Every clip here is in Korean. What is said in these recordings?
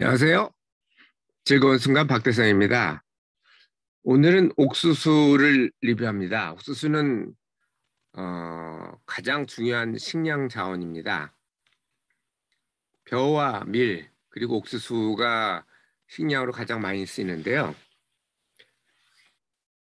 안녕하세요. 즐거운 순간 박대성입니다. 오늘은 옥수수를 리뷰합니다. 옥수수는 가장 중요한 식량 자원입니다. 벼와 밀 그리고 옥수수가 식량으로 가장 많이 쓰이는데요.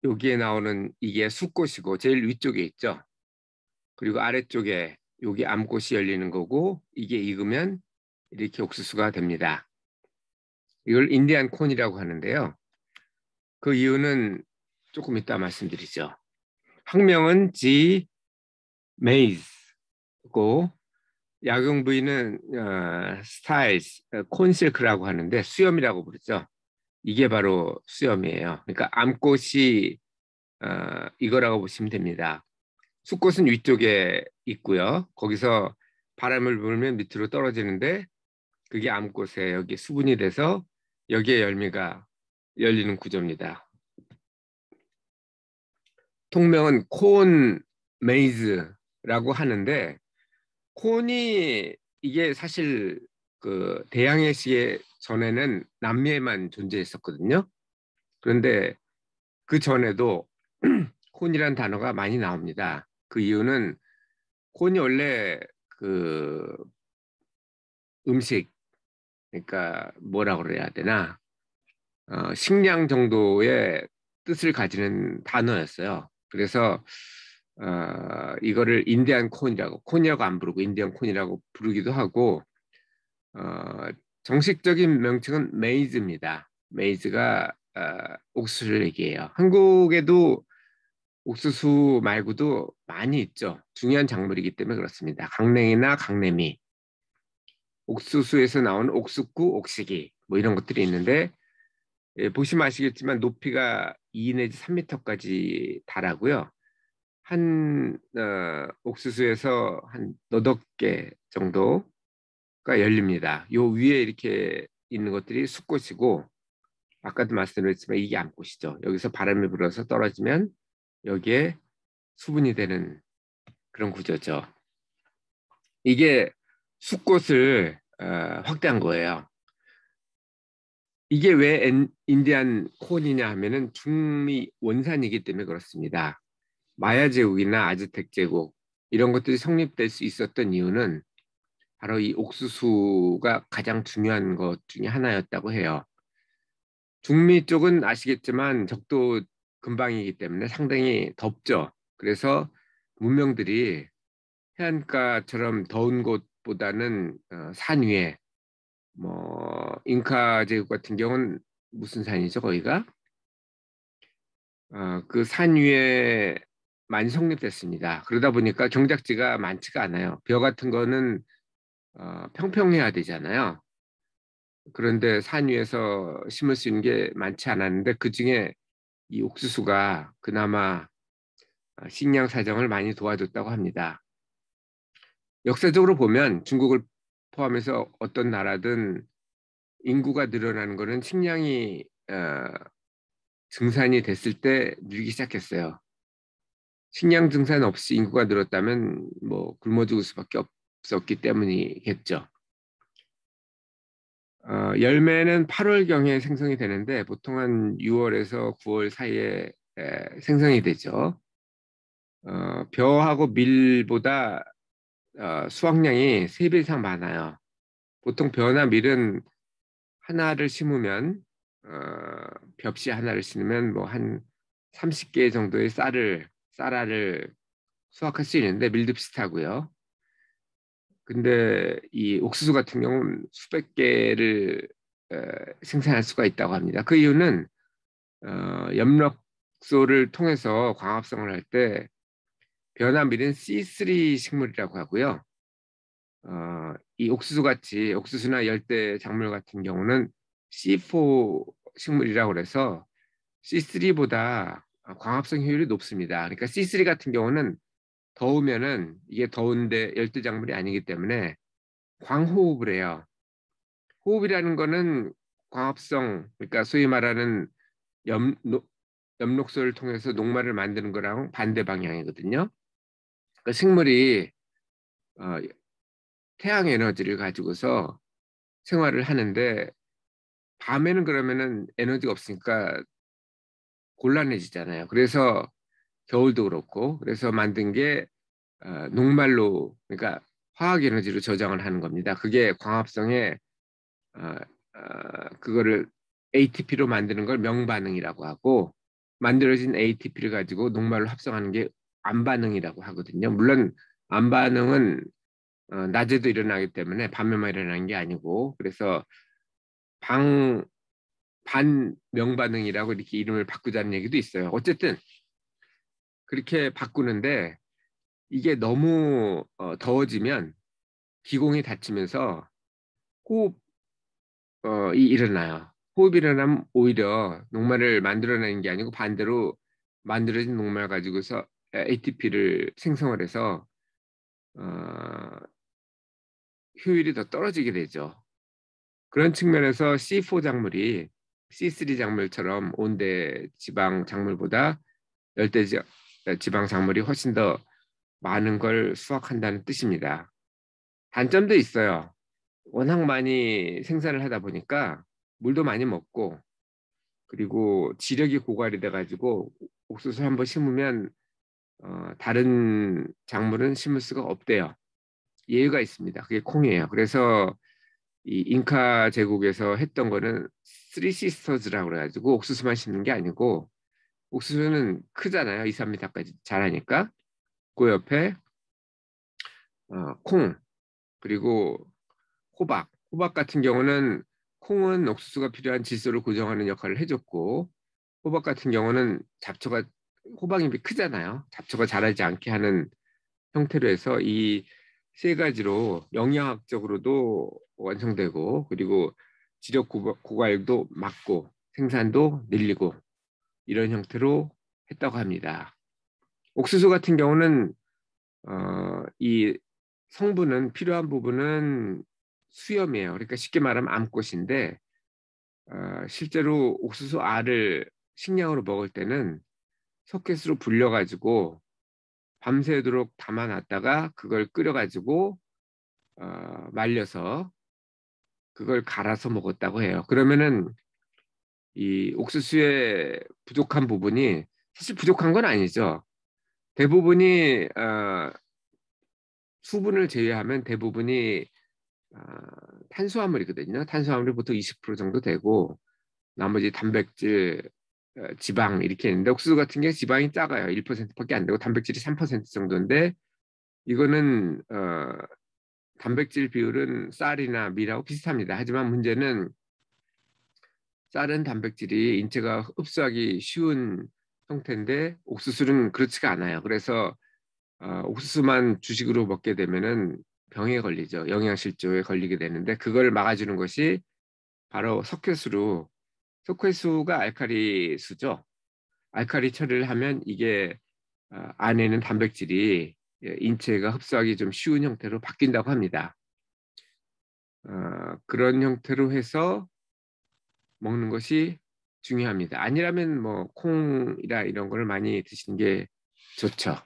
여기에 나오는 이게 숫꽃이고 제일 위쪽에 있죠. 그리고 아래쪽에 여기 암꽃이 열리는 거고 이게 익으면 이렇게 옥수수가 됩니다. 이걸 인디안 콘이라고 하는데요. 그 이유는 조금 이따 말씀드리죠. 학명은 G 메이즈고 약용 부위는 스타일스 콘실크라고 하는데 수염이라고 부르죠. 이게 바로 수염이에요. 그러니까 암꽃이 이거라고 보시면 됩니다. 숫꽃은 위쪽에 있고요. 거기서 바람을 불면 밑으로 떨어지는데 그게 암꽃에 여기 수분이 돼서 여기에 열매가 열리는 구조입니다. 통명은 콘 메이즈라고 하는데 콘이 이게 사실 그 대항해 시기 전에는 남미에만 존재했었거든요. 그런데 그 전에도 콘이란 단어가 많이 나옵니다. 그 이유는 콘이 원래 그 음식, 그러니까 뭐라고 그래야 되나, 식량 정도의 뜻을 가지는 단어였어요. 그래서 이거를 인디안 콘이라고, 콘이라고 안 부르고 인디안 콘이라고 부르기도 하고, 어, 정식적인 명칭은 메이즈입니다. 메이즈가 옥수수를 얘기해요. 한국에도 옥수수 말고도 많이 있죠. 중요한 작물이기 때문에 그렇습니다. 강냉이나 강내미, 옥수수에서 나오는 옥수구, 옥시기 뭐 이런 것들이 있는데 보시면 아시겠지만 높이가 2 내지 3m까지 달하고요. 한 옥수수에서 한 너덟 개 정도가 열립니다. 요 위에 이렇게 있는 것들이 숫꽃이고 아까도 말씀드렸지만 이게 암꽃이죠. 여기서 바람이 불어서 떨어지면 여기에 수분이 되는 그런 구조죠. 이게 숫꽃을 확대한 거예요. 이게 왜 인디안 콘이냐 하면은 중미 원산이기 때문에 그렇습니다. 마야 제국이나 아즈텍 제국 이런 것들이 성립될 수 있었던 이유는 바로 이 옥수수가 가장 중요한 것 중에 하나였다고 해요. 중미 쪽은 아시겠지만 적도 근방이기 때문에 상당히 덥죠. 그래서 문명들이 해안가처럼 더운 곳보다는 산 위에 뭐 잉카 제국 같은 경우는 무슨 산이죠 거기가? 그 산 위에 많이 성립됐습니다. 그러다 보니까 경작지가 많지가 않아요. 벼 같은 거는 평평해야 되잖아요. 그런데 산 위에서 심을 수 있는 게 많지 않았는데 그중에 이 옥수수가 그나마 식량 사정을 많이 도와줬다고 합니다. 역사적으로 보면 중국을 포함해서 어떤 나라든 인구가 늘어나는 것은 식량이 증산이 됐을 때 늘기 시작했어요. 식량 증산 없이 인구가 늘었다면 뭐 굶어 죽을 수밖에 없었기 때문이겠죠. 열매는 8월경에 생성이 되는데 보통 한 6월에서 9월 사이에 생성이 되죠. 벼하고 밀보다 수확량이 3배 이상 많아요. 보통 벼나 밀은 하나를 심으면 어, 벽시 하나를 심으면 뭐 한 30개 정도의 쌀알을 수확할 수 있는데 밀도 비슷하고요. 근데 이 옥수수 같은 경우는 수백 개를 어, 생산할 수가 있다고 합니다. 그 이유는 엽록소를 통해서 광합성을 할 때 벼나 밀은 C3 식물이라고 하고요. 이 옥수수 같이 옥수수나 열대 작물 같은 경우는 C4 식물이라고 그래서 C3보다 광합성 효율이 높습니다. 그러니까 C3 같은 경우는 더우면은 이게 더운데 열대 작물이 아니기 때문에 광호흡을 해요. 호흡이라는 거는 광합성, 그러니까 소위 말하는 엽, 엽록소를 통해서 녹말을 만드는 거랑 반대 방향이거든요. 그러니까 식물이 어, 태양 에너지를 가지고서 생활을 하는데 밤에는 그러면은 에너지가 없으니까 곤란해지잖아요. 그래서 겨울도 그렇고 그래서 만든 게 녹말로 그러니까 화학 에너지로 저장을 하는 겁니다. 그게 광합성의 어, 그거를 ATP로 만드는 걸 명반응이라고 하고 만들어진 ATP를 가지고 녹말로 합성하는 게 암반응이라고 하거든요. 물론 암반응은 낮에도 일어나기 때문에 밤에만 일어나는 게 아니고 그래서 방 반명반응이라고 이렇게 이름을 바꾸자는 얘기도 있어요. 어쨌든 그렇게 바꾸는데 이게 너무 더워지면 기공이 닫히면서 호흡이 일어나요. 호흡이 일어나면 오히려 녹말을 만들어내는 게 아니고 반대로 만들어진 녹말 가지고서 ATP를 생성을 해서 어, 효율이 더 떨어지게 되죠. 그런 측면에서 C4 작물이 C3 작물처럼 온대 지방 작물보다 열대 지방 작물이 훨씬 더 많은 걸 수확한다는 뜻입니다. 단점도 있어요. 워낙 많이 생산을 하다 보니까 물도 많이 먹고 그리고 지력이 고갈이 돼가지고 옥수수 한번 심으면 다른 작물은 심을 수가 없대요. 예외가 있습니다. 그게 콩이에요. 그래서 이 잉카 제국에서 했던 거는 쓰리 시스터즈라고 그래가지고 옥수수만 심는 게 아니고 옥수수는 크잖아요. 2, 3m까지 자라니까 그 옆에 콩 그리고 호박 같은 경우는 콩은 옥수수가 필요한 질소를 고정하는 역할을 해줬고 호박 같은 경우는 호박잎이 크잖아요. 잡초가 자라지 않게 하는 형태로 해서 이 세 가지로 영양학적으로도 완성되고 그리고 지력 고갈도 막고 생산도 늘리고 이런 형태로 했다고 합니다. 옥수수 같은 경우는 이 성분은 필요한 부분은 수염이에요. 그러니까 쉽게 말하면 암꽃인데 실제로 옥수수 알을 식량으로 먹을 때는 소켓으로 불려가지고 밤새도록 담아놨다가 그걸 끓여가지고 말려서 그걸 갈아서 먹었다고 해요. 그러면은 이 옥수수의 부족한 부분이 사실 부족한 건 아니죠. 대부분이 수분을 제외하면 대부분이 어, 탄수화물이거든요. 탄수화물이 보통 20% 정도 되고 나머지 단백질, 지방 이렇게 있는데 옥수수 같은 게 지방이 작아요. 1%밖에 안 되고 단백질이 3% 정도인데 이거는 단백질 비율은 쌀이나 밀하고 비슷합니다. 하지만 문제는 쌀은 단백질이 인체가 흡수하기 쉬운 형태인데 옥수수는 그렇지가 않아요. 그래서 옥수수만 주식으로 먹게 되면은 병에 걸리죠. 영양실조에 걸리게 되는데 그걸 막아주는 것이 바로 석회수가 알칼리수죠. 알칼리 처리를 하면 이게 안에는 단백질이 인체가 흡수하기 좀 쉬운 형태로 바뀐다고 합니다. 그런 형태로 해서 먹는 것이 중요합니다. 아니라면 뭐 콩이라 이런 걸 많이 드시는 게 좋죠.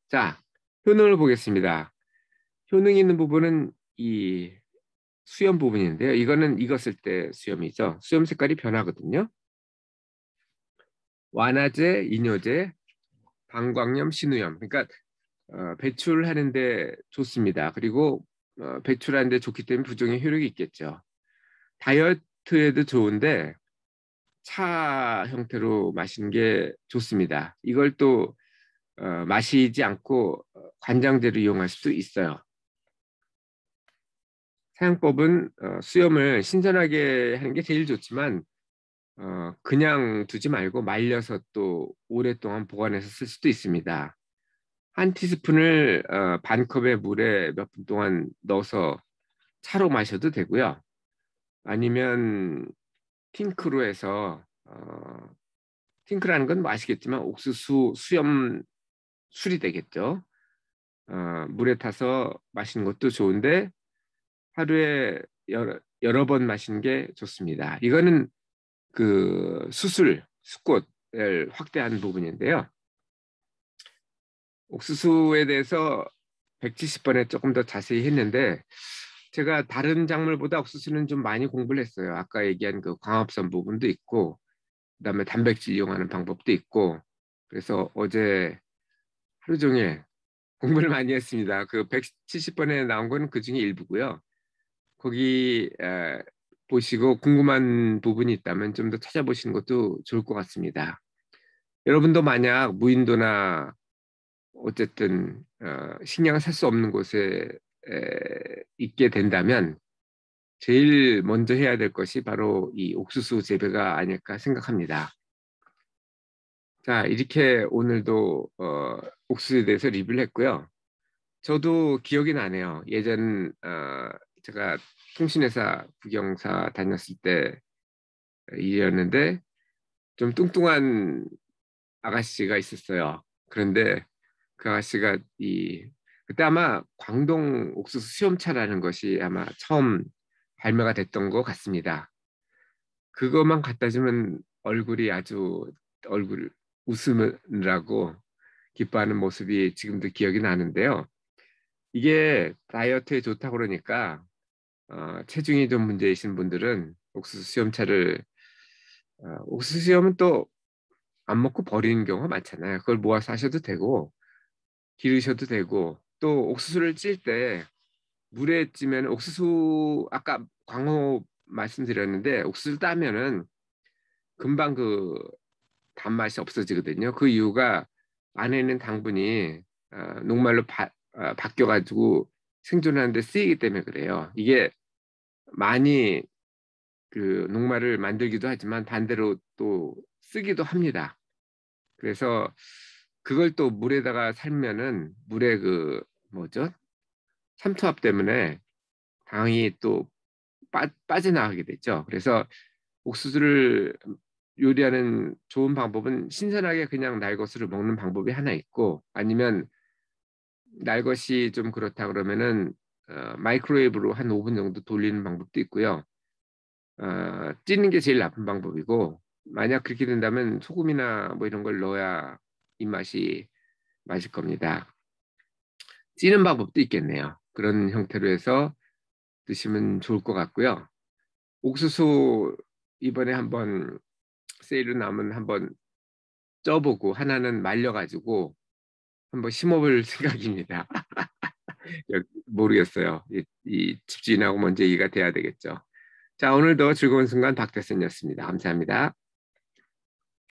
자, 효능을 보겠습니다. 효능 있는 부분은 이 수염 부분인데요. 이거는 익었을 때 수염이죠. 수염 색깔이 변하거든요. 완화제, 이뇨제, 방광염, 신우염. 그러니까 배출하는데 좋습니다. 그리고 배출하는데 좋기 때문에 부종의 효력이 있겠죠. 다이어트에도 좋은데 차 형태로 마시는 게 좋습니다. 이걸 또 마시지 않고 관장제로 이용할 수도 있어요. 사용법은 수염을 신선하게 하는 게 제일 좋지만 그냥 두지 말고 말려서 또 오랫동안 보관해서 쓸 수도 있습니다. 한 티스푼을 반 컵의 물에 몇 분 동안 넣어서 차로 마셔도 되고요. 아니면 팅크로 해서 팅크라는 건 뭐 아시겠지만 옥수수 수염 술이 되겠죠. 물에 타서 마시는 것도 좋은데 하루에 여러 번 마시는 게 좋습니다. 이거는 그 수꽃을 확대한 부분인데요. 옥수수에 대해서 170번에 조금 더 자세히 했는데 제가 다른 작물보다 옥수수는 좀 많이 공부를 했어요. 아까 얘기한 그 광합성 부분도 있고, 그다음에 단백질 이용하는 방법도 있고, 그래서 어제 하루 종일 공부를 많이 했습니다. 그 170번에 나온 건 그중에 일부고요. 거기 보시고 궁금한 부분이 있다면 좀 더 찾아보시는 것도 좋을 것 같습니다. 여러분도 만약 무인도나 어쨌든 식량을 살 수 없는 곳에 있게 된다면 제일 먼저 해야 될 것이 바로 이 옥수수 재배가 아닐까 생각합니다. 자, 이렇게 오늘도 옥수수에 대해서 리뷰를 했고요. 저도 기억이 나네요. 예전 제가 통신회사 국영사 다녔을 때 일이었는데 좀 뚱뚱한 아가씨가 있었어요. 그런데 그 아가씨가 그때 아마 광동 옥수수 시험차라는 것이 아마 처음 발매가 됐던 것 같습니다. 그것만 갖다 주면 얼굴이 아주 얼굴 웃으느라고 기뻐하는 모습이 지금도 기억이 나는데요. 이게 다이어트에 좋다고 그러니까 체중이 좀 문제이신 분들은 옥수수 시험차를 옥수수 시험은 또 안 먹고 버리는 경우가 많잖아요. 그걸 모아서 하셔도 되고 기르셔도 되고 또 옥수수를 찔 때 물에 찌면 옥수수 아까 광어 말씀드렸는데 옥수수 따면은 금방 그 단맛이 없어지거든요. 그 이유가 안에 있는 당분이 녹말로 바뀌어가지고 생존하는데 쓰이기 때문에 그래요. 이게 많이 그 녹말을 만들기도 하지만 반대로 또 쓰기도 합니다. 그래서 그걸 또 물에다가 살면은 물에 그 뭐죠? 삼투압 때문에 당이 또 빠져나가게 되죠. 그래서 옥수수를 요리하는 좋은 방법은 신선하게 그냥 날것으로 먹는 방법이 하나 있고 아니면 날것이 좀 그렇다 그러면은 마이크로웨이브로 한 5분 정도 돌리는 방법도 있고요. 찌는 게 제일 나쁜 방법이고 만약 그렇게 된다면 소금이나 뭐 이런 걸 넣어야 입맛이 맞을 겁니다. 찌는 방법도 있겠네요. 그런 형태로 해서 드시면 좋을 것 같고요. 옥수수 이번에 한번 세일로 나오면 한번 쪄보고 하나는 말려가지고 한번 심어볼 생각입니다. 모르겠어요. 이 집주인하고 먼저 얘기가 돼야 되겠죠. 자, 오늘도 즐거운 순간 박대선이었습니다. 감사합니다.